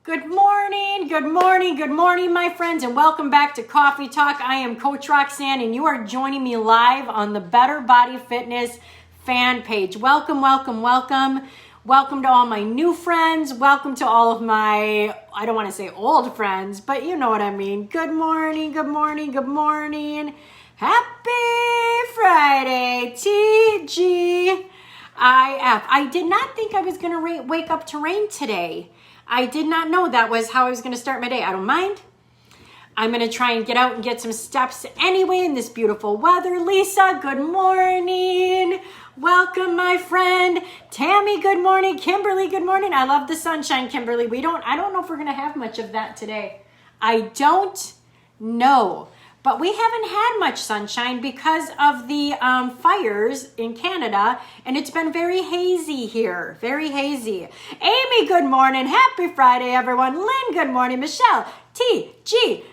Good morning, my friends, and welcome back to Coffee Talk. I am Coach Roxanne, and you are joining me live on the Better Body Fitness fan page. Welcome to all my new friends. Welcome to all of my, I don't want to say old friends, but you know what I mean. Good morning. Happy Friday, TGIF. I did not think I was going to wake up to rain today. I did not know that was how I was going to start my day. I don't mind. I'm going to try and get out and get some steps anyway in this beautiful weather. Lisa, good morning. Welcome, my friend. Tammy, good morning. Kimberly, good morning. I love the sunshine, Kimberly. I don't know if we're going to have much of that today. I don't know. But we haven't had much sunshine because of the fires in Canada, and it's been very hazy here, very hazy. Amy, good morning. Happy Friday, everyone. Lynn, good morning. Michelle, TGIF.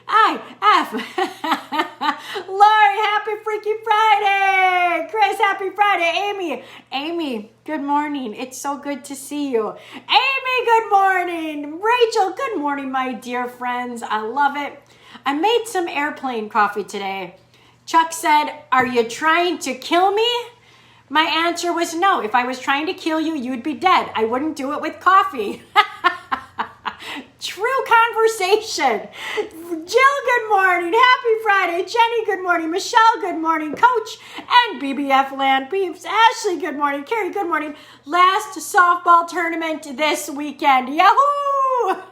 Lori, happy Freaky Friday. Chris, happy Friday. Amy, good morning. It's so good to see you. Amy, good morning. Rachel, good morning, my dear friends. I love it. I made some airplane coffee today. Chuck said, "Are you trying to kill me?" My answer was no. If I was trying to kill you, you'd be dead. I wouldn't do it with coffee. True conversation. Jill, good morning. Happy Friday. Jenny, good morning. Michelle, good morning. Coach and BBF Land Beeps. Ashley, good morning. Carrie, good morning. Last softball tournament this weekend. Yahoo!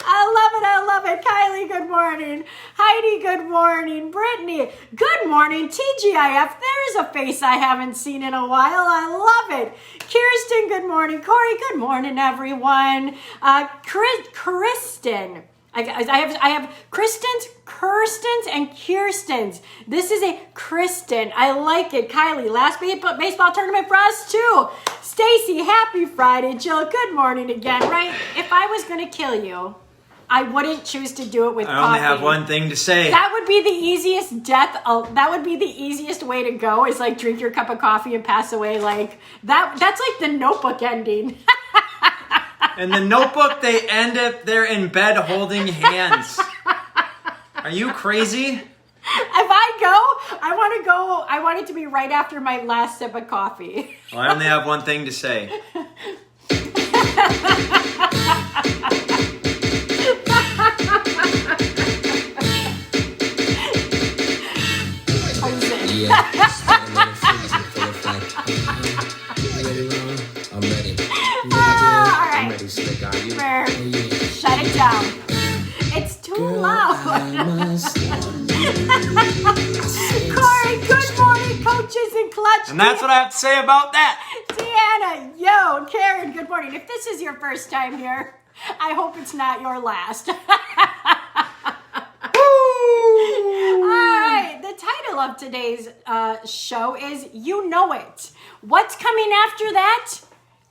I love it. Kylie, good morning. Heidi, good morning. Brittany, good morning. TGIF, there's a face I haven't seen in a while. I love it. Kirsten, good morning. Corey, good morning, everyone. Kristen. I have Kirstens, and Kirstens. This is a Kristen. I like it. Kylie, last baseball tournament for us too. Stacy, happy Friday. Jill, good morning again, right? If I was going to kill you, I wouldn't choose to do it with coffee. I only have one thing to say. That would be the easiest death. That would be the easiest way to go, is like drink your cup of coffee and pass away like that. That's like the Notebook ending. In the Notebook, they end up there in bed holding hands. Are you crazy? If I go, I want it to be right after my last sip of coffee. Well, I only have one thing to say. I'm ready. All right. I'm ready, Slick. Are you? Shut it down. It's too loud. Corey, good morning, coaches and clutch. And that's what I have to say about that. Deanna, yo, Karen, good morning. If this is your first time here, I hope it's not your last. All right, the title of today's show is You Know It. What's coming after that?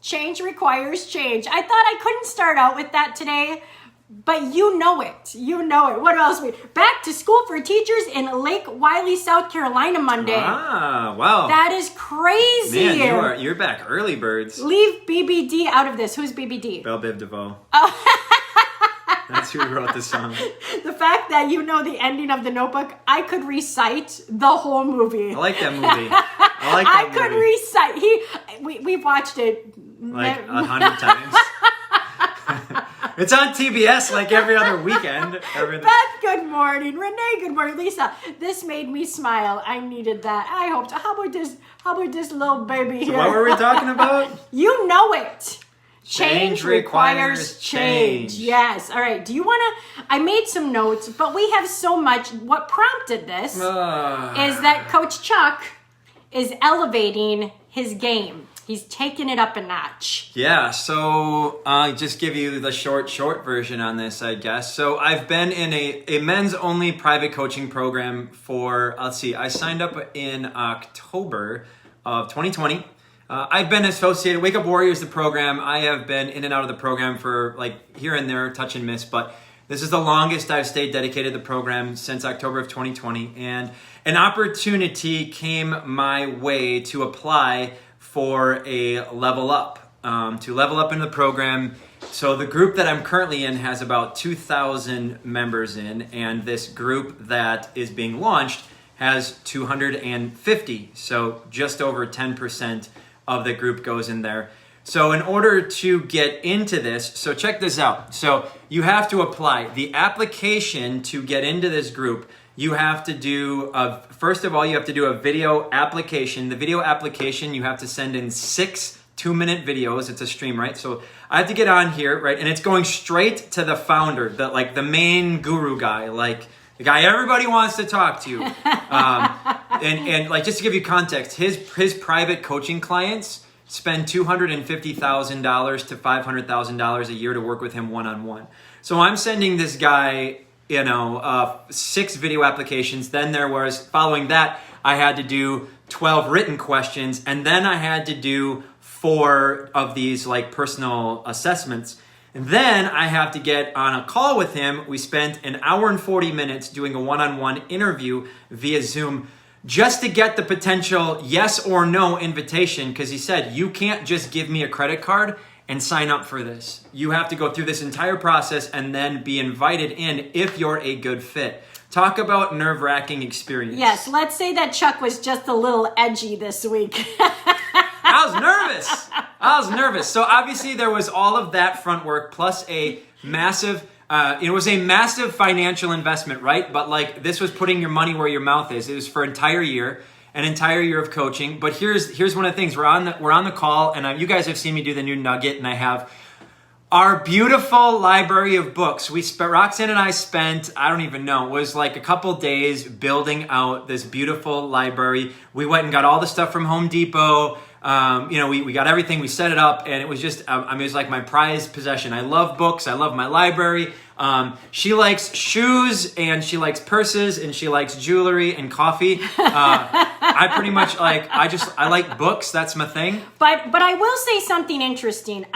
Change requires change. I thought I couldn't start out with that today, but you know it. You know it. What else? Back to school for teachers in Lake Wylie, South Carolina Monday. Ah, wow. That is crazy. Man, you're back early, birds. Leave BBD out of this. Who's BBD? Belle Biv DeVoe. Oh. That's who wrote the song. The fact that you know the ending of The Notebook, I could recite the whole movie. I like that movie. I could recite. We've watched it like 100 times. It's on TBS like every other weekend. Beth, good morning. Renee, good morning. Lisa, this made me smile. I needed that. I hoped. How about this little baby here? What were we talking about? You know it. Change requires change. Yes. All right. Do you want to? I made some notes, but we have so much. What prompted this is that Coach Chuck is elevating his game. He's taking it up a notch. Yeah, so I'll just give you the short version on this, I guess. So I've been in a men's only private coaching program for, I signed up in October of 2020. I've been associated, Wake Up Warriors, the program. I have been in and out of the program for like here and there, touch and miss, but this is the longest I've stayed dedicated to the program since October of 2020. And an opportunity came my way to apply for a level up, to level up in the program So the group that I'm currently in has about 2,000 members in, and this group that is being launched has 250. So just over 10% of the group goes in there. So in order to get into this, so check this out. So you have to apply. The application to get into this group, you have to do, first of all, you have to do a video application. The video application, you have to send in 6 2-minute videos. It's a stream, right? So I have to get on here, right? And it's going straight to the founder, the main guru guy, like the guy everybody wants to talk to. And like, just to give you context, his private coaching clients spend $250,000 to $500,000 a year to work with him one-on-one. So I'm sending this guy, 6 video applications. Then following that, I had to do 12 written questions. And then I had to do 4 of these like personal assessments. And then I have to get on a call with him. We spent an hour and 40 minutes doing a one-on-one interview via Zoom just to get the potential yes or no invitation, because he said, you can't just give me a credit card and sign up for this. You have to go through this entire process and then be invited in if you're a good fit. Talk about nerve-wracking experience. Yes, let's say that Chuck was just a little edgy this week. I was nervous. So obviously there was all of that front work plus a massive, it was a massive financial investment, right? But like, this was putting your money where your mouth is. It was for an entire year of coaching. But here's one of the things. We're on the call, and you guys have seen me do the new nugget, and I have our beautiful library of books. Roxanne and I spent, I don't even know, it was like a couple days building out this beautiful library. We went and got all the stuff from Home Depot. We got everything, we set it up, and it was just, it was like my prized possession. I love books, I love my library. She likes shoes, and she likes purses, and she likes jewelry and coffee. I pretty much I like books, that's my thing. But I will say something interesting.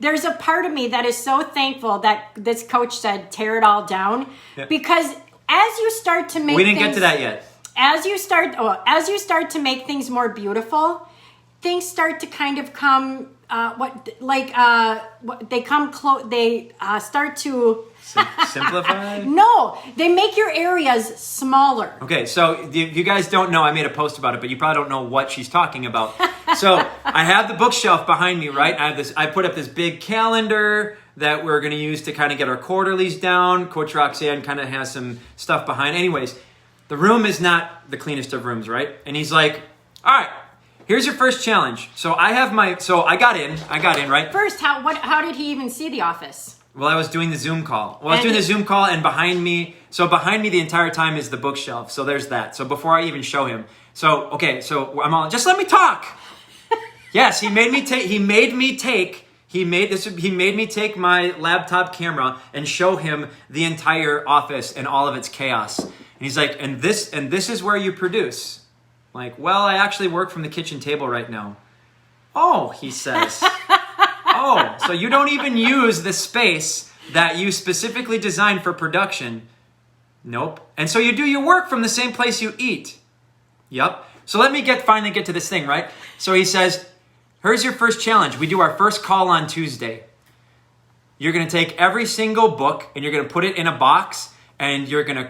There's a part of me that is so thankful that this coach said, tear it all down. Yeah. Because as you start to make We didn't get to that yet. As you start to make things more beautiful, things start to kind of come, they start to simplify? No, they make your areas smaller. Okay, so if you guys don't know, I made a post about it, but you probably don't know what she's talking about. So I have the bookshelf behind me, right? I put up this big calendar that we're going to use to kind of get our quarterlies down. Coach Roxanne kind of has some stuff behind. Anyways, the room is not the cleanest of rooms, right? And he's like, all right, here's your first challenge. So I got in, right? First, how did he even see the office? Well, I was doing the Zoom call. And behind me the entire time is the bookshelf. So there's that. So before I even show him. So I'm all, just let me talk. Yes, he made me take my laptop camera and show him the entire office and all of its chaos. And he's like, and this is where you produce. Like, well, I actually work from the kitchen table right now. Oh, he says. Oh, so you don't even use the space that you specifically designed for production. Nope. And so you do your work from the same place you eat. Yep. So let me finally get to this thing, right? So he says, here's your first challenge. We do our first call on Tuesday. You're going to take every single book and you're going to put it in a box, and you can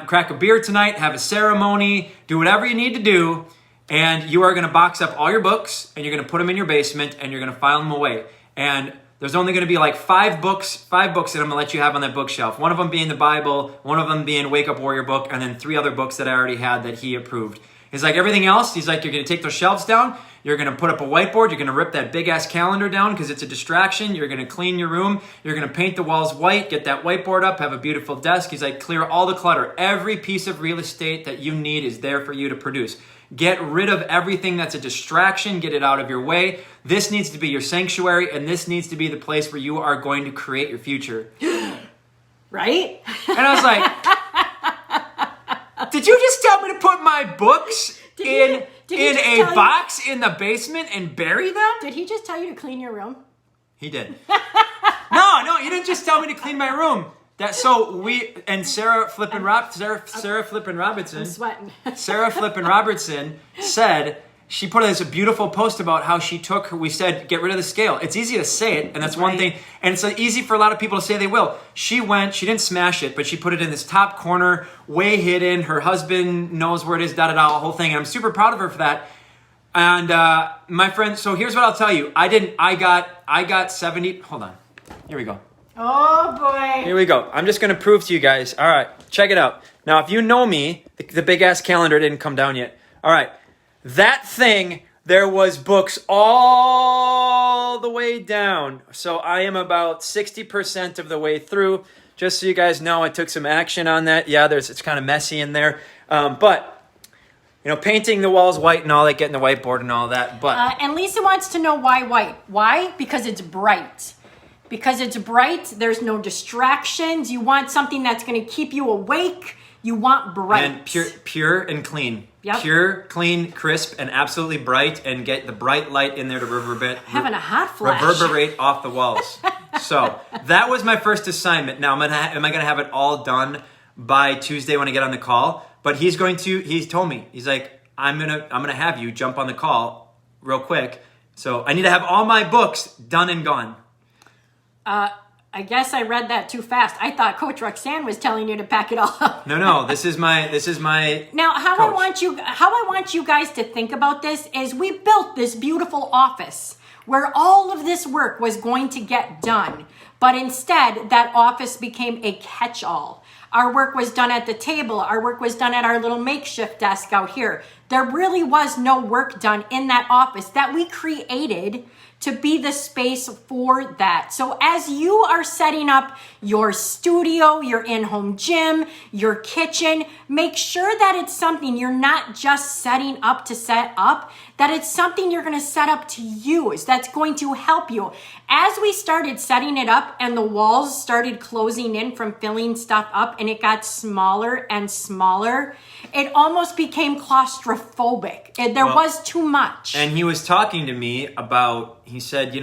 crack a beer tonight, have a ceremony, do whatever you need to do, and you are going to box up all your books and you're going to put them in your basement and you're going to file them away. And there's only going to be like 5 books that I'm going to let you have on that bookshelf. One of them being the Bible, one of them being Wake Up Warrior book, and then 3 other books that I already had that he approved. He's like, everything else, he's like, you're going to take those shelves down, you're going to put up a whiteboard, you're going to rip that big-ass calendar down because it's a distraction, you're going to clean your room, you're going to paint the walls white, get that whiteboard up, have a beautiful desk. He's like, clear all the clutter. Every piece of real estate that you need is there for you to produce. Get rid of everything that's a distraction, get it out of your way. This needs to be your sanctuary, and this needs to be the place where you are going to create your future. Right? And I was like, did you just tell me to put my books in a box in the basement and bury them? Did he just tell you to clean your room? He did. No, you didn't just tell me to clean my room. Sarah Flippin Robertson. I'm sweating. Sarah Flippin Robertson said, she put this beautiful post about how she took, we said, get rid of the scale. It's easy to say it, and that's one thing. And it's easy for a lot of people to say they will. She didn't smash it, but she put it in this top corner, way hidden. Her husband knows where it is, the whole thing. And I'm super proud of her for that. And my friend, so here's what I'll tell you. I got 70, hold on. Here we go. Oh boy. Here we go. I'm just going to prove to you guys. All right, check it out. Now, if you know me, the big ass calendar didn't come down yet. All right. That thing, there was books all the way down. So I am about 60% of the way through. Just so you guys know, I took some action on that. Yeah, it's kind of messy in there. But, painting the walls white and all that, getting the whiteboard and all that. But and Lisa wants to know why white. Why? Because it's bright. Because it's bright, there's no distractions. You want something that's going to keep you awake. You want bright. And pure and clean. Yep. Pure, clean, crisp, and absolutely bright, and get the bright light in there to Having a hot flash. reverberate off the walls. So that was my first assignment. Now, am I going to have it all done by Tuesday when I get on the call? But he's told me, he's like, I'm gonna have you jump on the call real quick. So I need to have all my books done and gone. I guess I read that too fast. I thought Coach Roxanne was telling you to pack it all up. No, this is my Now, how coach. I want you guys to think about this is we built this beautiful office where all of this work was going to get done. But instead, that office became a catch-all. Our work was done at the table. Our work was done at our little makeshift desk out here. There really was no work done in that office that we created to be the space for that. So as you are setting up your studio, your in-home gym, your kitchen, make sure that it's something you're not just setting up to set up, that it's something you're gonna set up to use, that's going to help you. As we started setting it up and the walls started closing in from filling stuff up and it got smaller and smaller, it almost became claustrophobic. There was too much. And he was talking to me about, he said,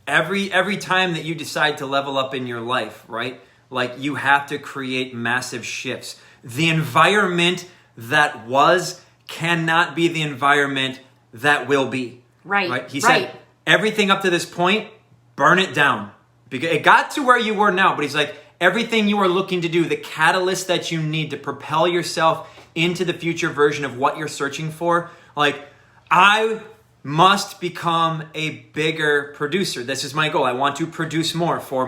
every time that you decide to level up in your life, right? Like you have to create massive shifts. The environment that was cannot be the environment that will be. Right. He said, everything up to this point, burn it down. Because it got to where you were now, but he's like, everything you are looking to do, the catalyst that you need to propel yourself into the future version of what you're searching for, like, I must become a bigger producer. This is my goal. I want to produce more for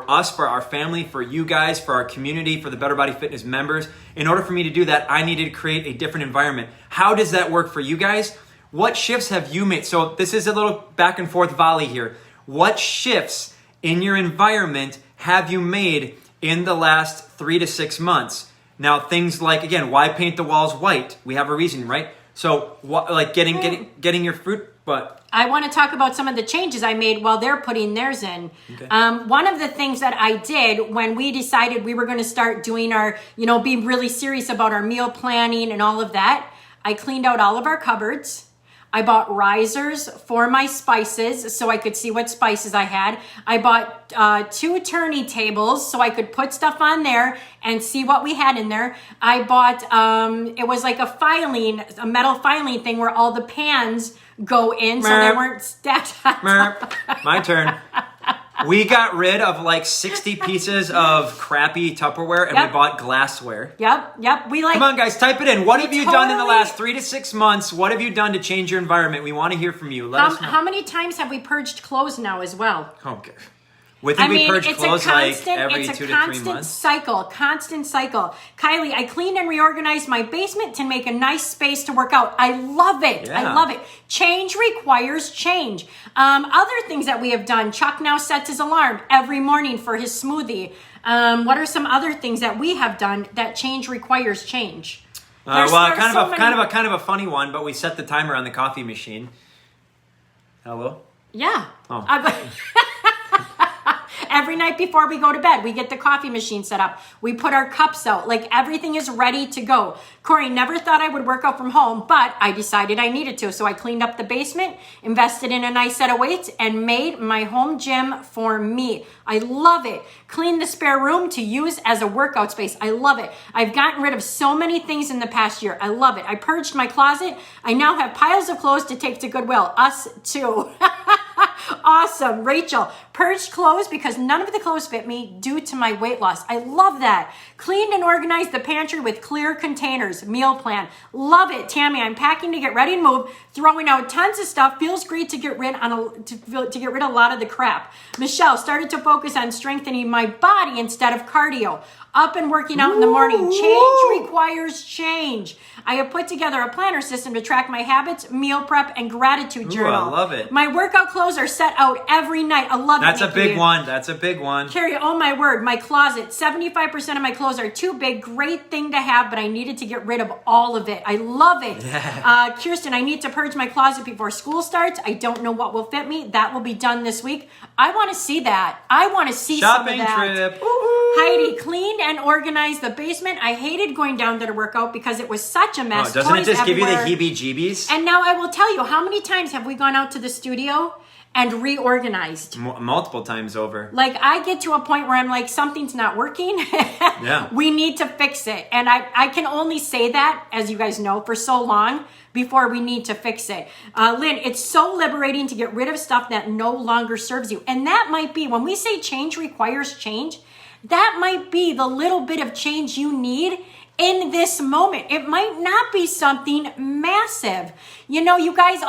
us, for our family, for you guys, for our community, for the Better Body Fitness members. In order for me to do that, I needed to create a different environment. How does that work for you guys? What shifts have you made? So this is a little back and forth volley here. What shifts in your environment have you made in the last 3 to 6 months? Now, things like, again, why paint the walls white? We have a reason, right? So, like getting your fruit, but I want to talk about some of the changes I made while they're putting theirs in. Okay. One of the things that I did when we decided we were going to start doing our, be really serious about our meal planning and all of that, I cleaned out all of our cupboards. I bought risers for my spices so I could see what spices I had. I bought 2 turning tables so I could put stuff on there and see what we had in there. I bought, it was like a metal filing thing where all the pans go in so they weren't stacked on top. My turn. We got rid of like 60 pieces of crappy Tupperware and we bought glassware. Yep. Come on, guys, type it in. What have you done in the last 3 to 6 months? What have you done to change your environment? We want to hear from you. Let us know. How many times have we purged clothes now as well? Okay. We purge clothes like every 2 to 3 months. Constant cycle. Kylie, I cleaned and reorganized my basement to make a nice space to work out. I love it. Yeah. I love it. Change requires change. Other things that we have done. Chuck now sets his alarm every morning for his smoothie. What are some other things that we have done that change requires change? Kind of a funny one, but we set the timer on the coffee machine. Hello? Yeah. Oh. Every night before we go to bed, we get the coffee machine set up. We put our cups out. Like everything is ready to go. Corey, never thought I would work out from home, but I decided I needed to. So I cleaned up the basement, invested in a nice set of weights, and made my home gym for me. I love it. Cleaned the spare room to use as a workout space. I love it. I've gotten rid of so many things in the past year. I love it. I purged my closet. I now have piles of clothes to take to Goodwill. Us too. Awesome. Rachel, purged clothes because none of the clothes fit me due to my weight loss. I love that. Cleaned and organized the pantry with clear containers. Meal plan. Love it. Tammy, I'm packing to get ready to move. Throwing out tons of stuff. Feels great to get rid of a lot of the crap. Michelle started to focus on strengthening my body instead of cardio. Up and working out in the morning. Change requires change. I have put together a planner system to track my habits, meal prep, and gratitude journal. I love it. My workout clothes are set out every night. I love it. That's a big one. That's a big one. Carrie, oh my word, my closet, 75% of my clothes are too big. Great thing to have, but I needed to get rid of all of it. I love it. Yeah. Kirsten, I need to purge my closet before school starts. I don't know what will fit me. That will be done this week. I want to see that. I want to see Shopping some of that. trip. Heidi, cleaned and organized the basement. I hated going down there to work out because it was such a mess. Doesn't it Toys just give you the everywhere. heebie-jeebies? And now I will tell you, how many times have we gone out to the studio and reorganized? Multiple times over. Like I get to a point where I'm like, something's not working. Yeah. We need to fix it. And I can only say that, as you guys know, for so long before we need to fix it. Lynn, it's so liberating to get rid of stuff that no longer serves you. And that might be, when we say change requires change, that might be the little bit of change you need in this moment. It might not be something massive. You know, you guys,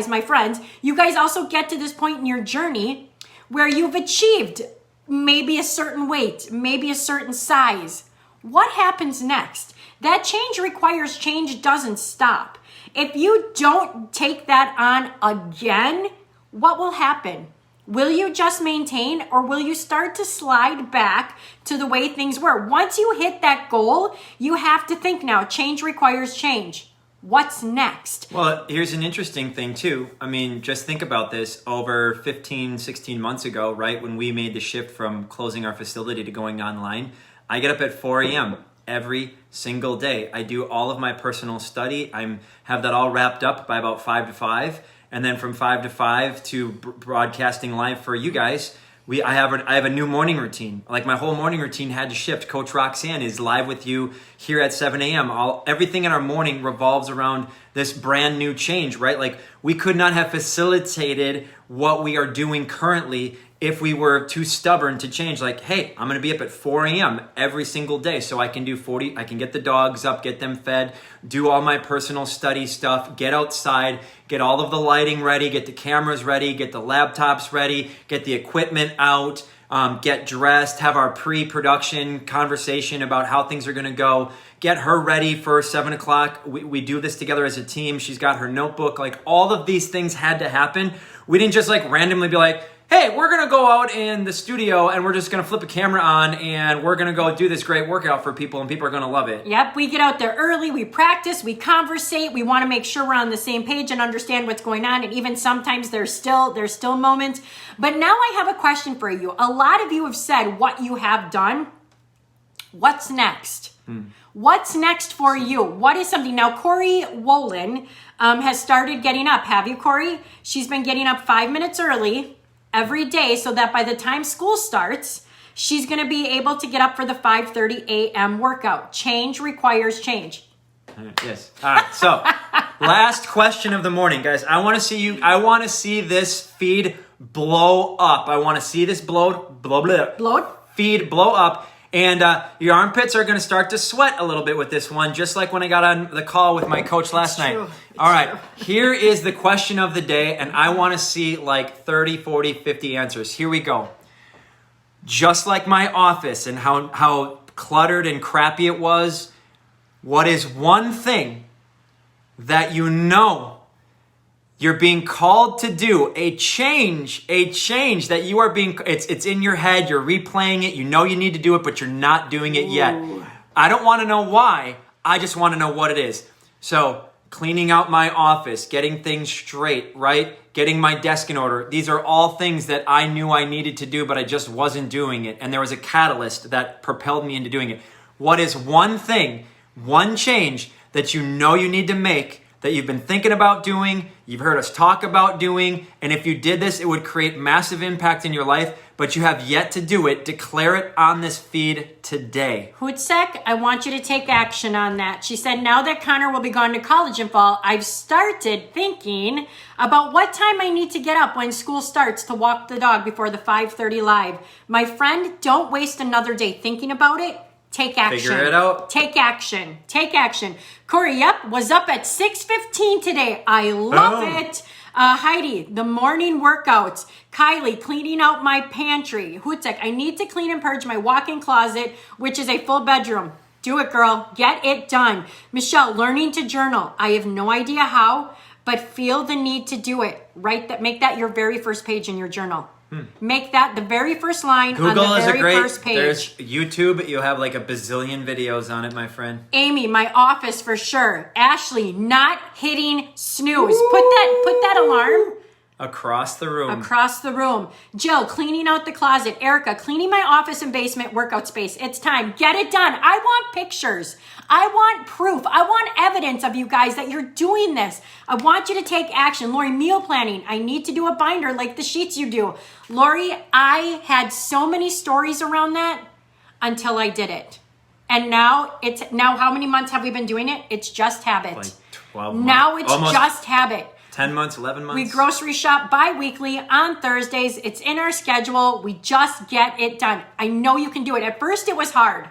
my friends, you guys also get to this point in your journey where you've achieved maybe a certain weight, maybe a certain size. What happens next? That change requires change doesn't stop. If you don't take that on again, what will happen? Will you just maintain, or will you start to slide back to the way things were? Once you hit that goal, you have to think now, change requires change. What's next? Well, here's an interesting thing too. I mean, just think about this. Over 15, 16 months ago, right, when we made the shift from closing our facility to going online, I get up at 4 a.m. every single day. I do all of my personal study. I have that all wrapped up by about 5 to 5. And then from 5 to 5 to broadcasting live for you guys, I have a new morning routine. Like my whole morning routine had to shift. Coach Roxanne is live with you here at 7 a.m. Everything in our morning revolves around this brand new change, right? Like we could not have facilitated what we are doing currently if we were too stubborn to change. Like, hey, I'm going to be up at 4 a.m. every single day so I can do 40. I can get the dogs up, get them fed, do all my personal study stuff, get outside, get all of the lighting ready, get the cameras ready, get the laptops ready, get the equipment out, get dressed, have our pre-production conversation about how things are going to go, get her ready for 7 o'clock. We do this together as a team. She's got her notebook. Like all of these things had to happen. We didn't just like randomly be like, hey, we're going to go out in the studio and we're just going to flip a camera on and we're going to go do this great workout for people and people are going to love it. Yep, we get out there early, we practice, we conversate, we want to make sure we're on the same page and understand what's going on. And even sometimes there's still moments. But now I have a question for you. A lot of you have said what you have done. What's next? What's next for you? What is something? Now, Corey Wolin has started getting up. Have you, Corey? She's been getting up 5 minutes early every day so that by the time school starts, she's going to be able to get up for the 5:30 a.m. workout. Change requires change. Yes. All right. So, last question of the morning, guys. I want to see this feed blow up. I want to see this feed blow up. And your armpits are going to start to sweat a little bit with this one, just like when I got on the call with my coach last night. All right, here is the question of the day, and I want to see like 30, 40, 50 answers. Here we go. Just like my office and how cluttered and crappy it was, what is one thing that you know you're being called to do, a change that you are being, it's in your head, you're replaying it, you know you need to do it, but you're not doing it yet. I don't want to know why, I just want to know what it is. So, cleaning out my office, getting things straight, right? getting my desk in order. These are all things that I knew I needed to do, but I just wasn't doing it. And there was a catalyst that propelled me into doing it. What is one thing, one change that you know you need to make, that you've been thinking about doing, you've heard us talk about doing, and if you did this, it would create massive impact in your life, but you have yet to do it? Declare it on this feed today. Hutsek, I want you to take action on that. She said, now that Connor will be going to college in fall, I've started thinking about what time I need to get up when school starts to walk the dog before the 5:30 live. My friend, don't waste another day thinking about it. Take action. Figure it out. Take action. Take action. Corey, yep, was up at 6:15 today. I love Boom. it. Heidi, the morning workouts. Kylie, cleaning out my pantry. Hutsek, I need to clean and purge my walk-in closet, which is a full bedroom. Do it, girl. Get it done. Michelle, learning to journal. I have no idea how, but feel the need to do it. Make that your very first page in your journal. Make that the very first line Google on the is very a great, first page. there's YouTube, you'll have like a bazillion videos on it, my friend. Amy, my office for sure. Ashley, not hitting snooze. Put that alarm Across the room. across the room. Jill, cleaning out the closet. Erica, cleaning my office and basement workout space. It's time. Get it done. I want pictures. I want proof. I want evidence of you guys that you're doing this. I want you to take action. Lori, meal planning. I need to do a binder like the sheets you do. Lori, I had so many stories around that until I did it. And now how many months have we been doing it? It's just habit. Like 12 months. Now it's Almost just habit. 10 months, 11 months. We grocery shop bi-weekly on Thursdays. It's in our schedule. We just get it done. I know you can do it. At first it was hard.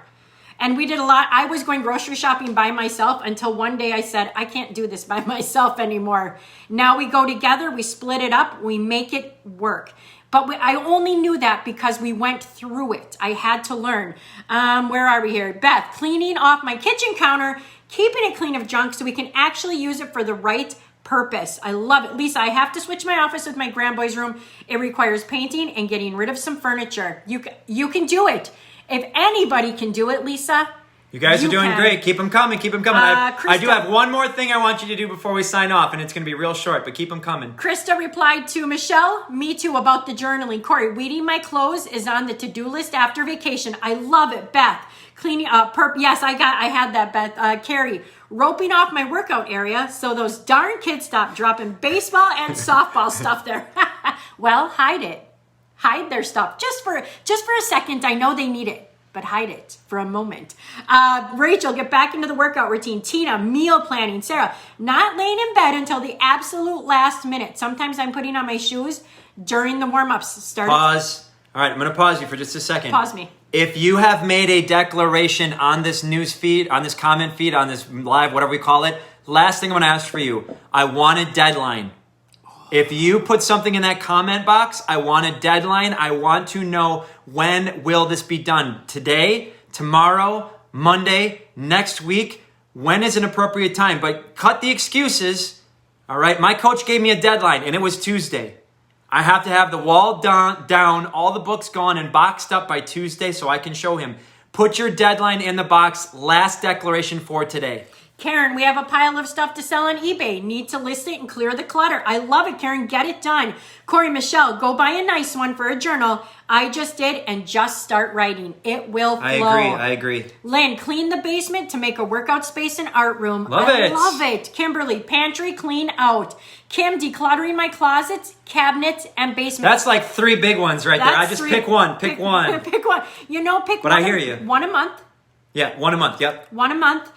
And we did a lot. I was going grocery shopping by myself until one day I said, I can't do this by myself anymore. Now we go together, we split it up, we make it work. But I only knew that because we went through it. I had to learn. Where are we here? Beth, cleaning off my kitchen counter, keeping it clean of junk so we can actually use it for the right purpose. I love it. Lisa, I have to switch my office with my grand boy's room. It requires painting and getting rid of some furniture. You can do it. If anybody can do it, Lisa, you guys are doing can. great. Keep them coming. Keep them coming. I do Krista- have one more thing I want you to do before we sign off, and it's going to be real short, but keep them coming. Krista replied to Michelle, me too, about the journaling. Corey, weeding my clothes is on the to-do list after vacation. I love it. Beth, cleaning up. Yes, I had that, Beth. Carrie, roping off my workout area so those darn kids stop dropping baseball and softball stuff there. Well, hide it. Hide their stuff just for a second. I know they need it, but hide it for a moment. Rachel, get back into the workout routine. Tina, meal planning. Sarah, not laying in bed until the absolute last minute. Sometimes I'm putting on my shoes during the warm-ups. Pause. All right, I'm going to pause you for just a second. Pause me. If you have made a declaration on this news feed, on this comment feed, on this live, whatever we call it, last thing I'm going to ask for you, I want a deadline. If you put something in that comment box, I want a deadline. I want to know, when will this be done? Today, tomorrow, Monday, next week? When is an appropriate time? But cut the excuses. All right. My coach gave me a deadline and it was Tuesday. I have to have the wall down, all the books gone and boxed up by Tuesday so I can show him. Put your deadline in the box. Last declaration for today. Karen, we have a pile of stuff to sell on eBay. Need to list it and clear the clutter. I love it, Karen. Get it done. Corey, Michelle, go buy a nice one for a journal. I just did, and just start writing. It will flow. I agree. Lynn, clean the basement to make a workout space and art room. Love I it. love it. Kimberly, pantry clean out. Kim, decluttering my closets, cabinets, and basement. That's like 3 big ones right there. I just pick one. Pick one. Pick one. Pick But one. I hear you. One a month. Yeah, one a month. Yep. One a month.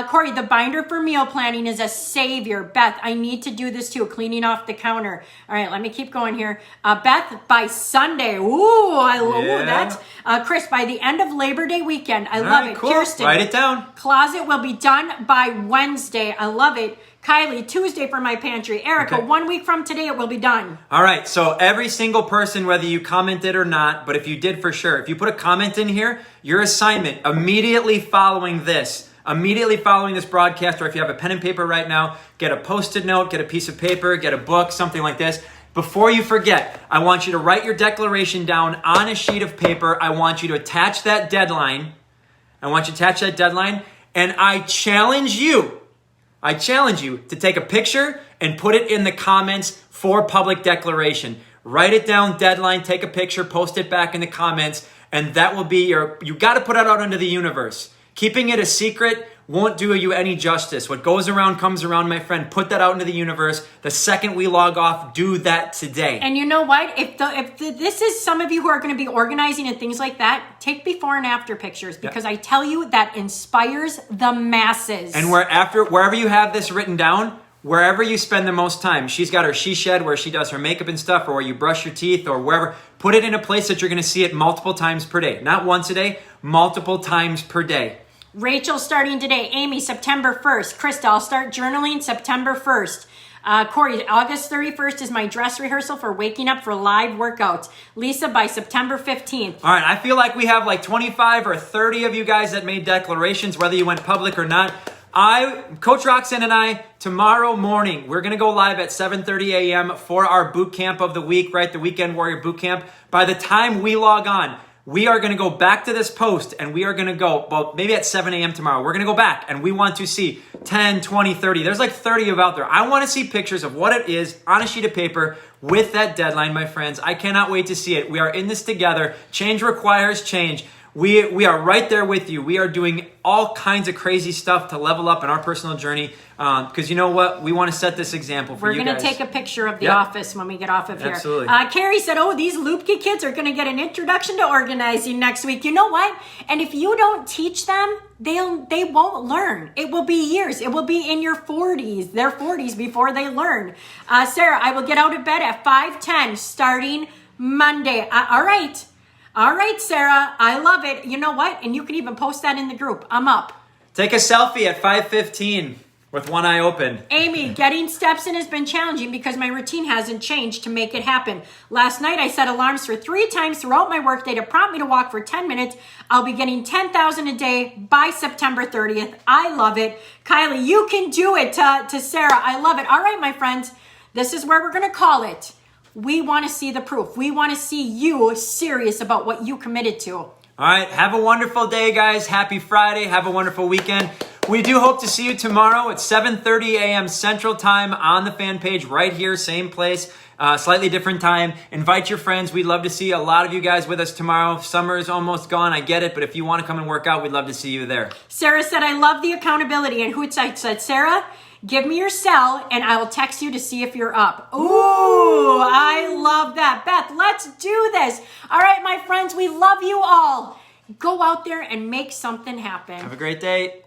Corey, the binder for meal planning is a savior. Beth, I need to do this too. Cleaning off the counter. All right, let me keep going here. Beth, by Sunday. Ooh, I love that. Chris, by the end of Labor Day weekend. I love it. Cool. Kirsten, Write it down. closet will be done by Wednesday. I love it. Kylie, Tuesday for my pantry. Erica, Okay. 1 week from today, it will be done. All right, so every single person, whether you commented or not, but if you did for sure, if you put a comment in here, your assignment immediately following this broadcast, or if you have a pen and paper right now, get a Post-it note, get a piece of paper, get a book, something like this. Before you forget, I want you to write your declaration down on a sheet of paper. I want you to attach that deadline. And I challenge you I challenge you to take a picture and put it in the comments for public declaration. Write it down, deadline, take a picture, post it back in the comments, and that will be you got to put it out into the universe. Keeping it a secret won't do you any justice. What goes around comes around, my friend. Put that out into the universe. The second we log off, do that today. And you know what? If this is some of you who are going to be organizing and things like that, take before and after pictures, because I tell you, that inspires the masses. And wherever you have this written down, wherever you spend the most time, she's got her she shed where she does her makeup and stuff, or where you brush your teeth, or wherever. Put it in a place that you're going to see it multiple times per day. Not once a day, multiple times per day. Rachel starting today. Amy, September 1st. Krista, I'll start journaling September 1st. Corey, August 31st is my dress rehearsal for waking up for live workouts. Lisa, by September 15th. All right, I feel like we have like 25 or 30 of you guys that made declarations, whether you went public or not. Coach Roxanne and I, tomorrow morning, we're going to go live at 7:30 a.m. for our boot camp of the week, right? The Weekend Warrior Boot Camp. By the time we log on, we are going to go back to this post and we are going to go, well, maybe at 7 a.m. tomorrow, we're going to go back and we want to see 10, 20, 30. There's like 30 of out there. I want to see pictures of what it is on a sheet of paper with that deadline, my friends. I cannot wait to see it. We are in this together. Change requires change. We are right there with you. We are doing all kinds of crazy stuff to level up in our personal journey, because you know what? We want to set this example for you guys. We're going to take a picture of the office when we get off of here. Absolutely. Carrie said, these Loopke kids are going to get an introduction to organizing next week. You know what? And if you don't teach them, they won't learn. It will be years. It will be in your 40s, their 40s before they learn. Sarah, I will get out of bed at 5:10 starting Monday. All right, Sarah, I love it. You know what? And you can even post that in the group. I'm up. Take a selfie at 5:15 with one eye open. Amy, getting steps in has been challenging because my routine hasn't changed to make it happen. Last night, I set alarms for 3 times throughout my workday to prompt me to walk for 10 minutes. I'll be getting 10,000 a day by September 30th. I love it. Kylie, you can do it to Sarah. I love it. All right, my friends, this is where we're going to call it. We want to see the proof. We want to see you serious about what you committed to. All right. Have a wonderful day, guys. Happy Friday. Have a wonderful weekend. We do hope to see you tomorrow at 7:30 a.m. Central Time on the fan page right here. Same place, slightly different time. Invite your friends. We'd love to see a lot of you guys with us tomorrow. Summer is almost gone. I get it. But if you want to come and work out, we'd love to see you there. Sarah said, I love the accountability. And Hootsite said, Sarah, give me your cell and I will text you to see if you're up. Ooh, I love that. Beth, let's do this. All right, my friends, we love you all. Go out there and make something happen. Have a great day.